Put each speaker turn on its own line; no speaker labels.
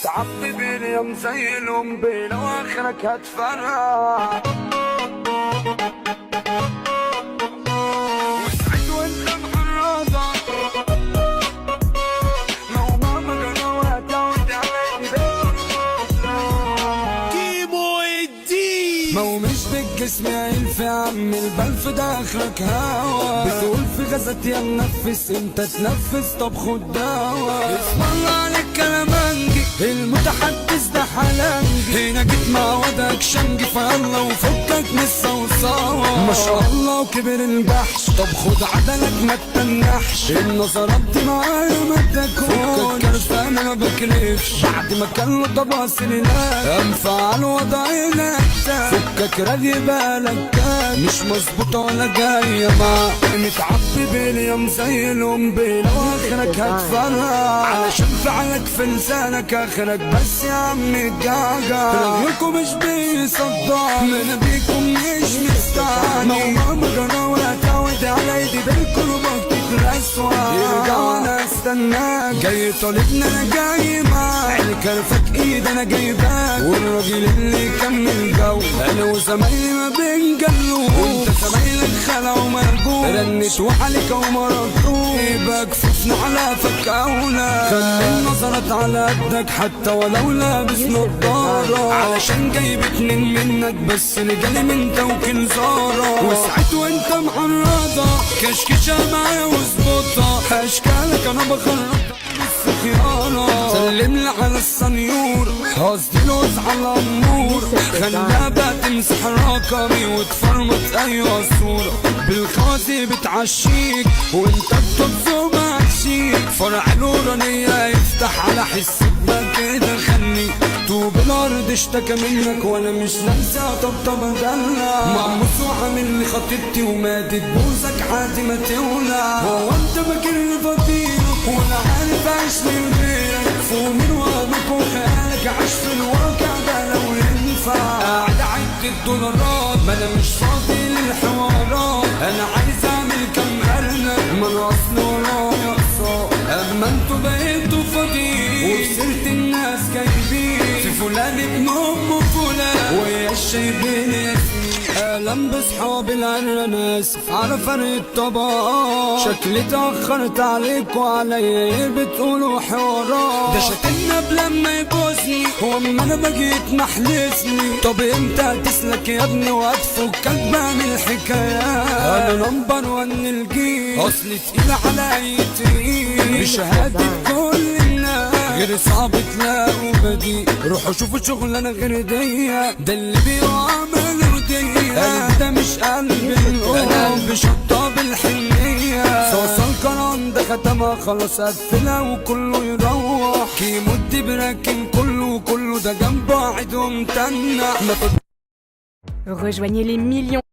تعبي باليوم زي الأم لو آخرك هتفرق وسعيد وانت محرضة لو ماما جنواتها وانت عمالي
كيمو الدين.
ما هو مش بالجسم عيل في عم البلف ده اخرك هوا بتقول في غزات يا منفس انت تنفس طب خد دوا اسم الله عليك كلامنجي المتحدث ده حلنجي هنا جيت مع وضعك شنجي فيلا وفكك من الصوصاوة ما شاء الله وكبر البحش طب خد عدلك ما تتنحش النظرات دي معايا ما تكون كرفة انا ما بكرفش بعد ما كان له طبع سنينات انفع الوضع نكتة فكك راضي بالك مش مظبوطة ولا جاية مع متعبي باليوم زي الأم لو آخرك هتفرق علشان فعلك في لسانك آخرك بس يا عم الجعجع غيركم مش بيصدع من بيكم مش مستعني ماما جنوة تعود على ايدي بالكربة تترسوى يرجع وانا استناك جاي طالبنا انا جاي معاك كرفك ايد انا جايباك والراجل اللي يكمل جو انا وزمايلي ما بنجلو وانت زمايلك خلع ومرجوع رنت وعليك ومرضوع يبقى كفوفنا على فك اولى خلي النظرات على قدك حتى ولو لابس نضارة علشان جايب اتنين منك بس رجالي من توكيل زارة وسعيت وانت محرضة كشكشة معايا وظبطها اشكالك انا بخرطها خيانة سلملي على السنيور قصدي لوز على النور خليها بقى تمسح رقمي وتفرمط ايوه صورة بالخازي بتعشيك وانت بتبصم عشيك فرع نورانية يفتح على حسك كده خليك طوب الارض اشتكى منك وانا مش لمسة طبطب دلع مقموص وعامل لي خطيبتي وماتت بوزك عادي ما تولع هو انت فاكرني فضيلك وانا عارف اعيش من غيرك فوق من وهمك وخيالك عايش في الواقع ده لو ينفع قاعد اعد الدولارات ما انا مش فاضي للحوارات انا عايز اعمل كام ارنب من اصل ورايا اقصى اما انتوا بقيتوا فاضيين وبسيرة الناس جايبين في فلان ابن ام فلان ويا الشايبين ياسمين اهلا بصحابي العرة انا اسف على فرق الطبقات شكلي اتأخرت عليك وعليا ايه بتقولوا حوارات ده شاتمنا بلما يبوسني واما انا بجيت محلسني طب امتى هتسلك يا ابني وهتفكك بقى من الحكايات انا نمبر 1 الجيل اصلي تقيل على اي تقيل بشهادة كل الناس غير صعب تلاقوا بديل روحوا شوفوا شغلانة غير دي ده اللي بيعملوا دي ده مش قلب الأم انا قلبي شطة بالحنية صوص القران ده ختمها خلاص قفلها وكله يروح كيمو براكن كله ده جنب واحد ومتنح
Rejoignez les millions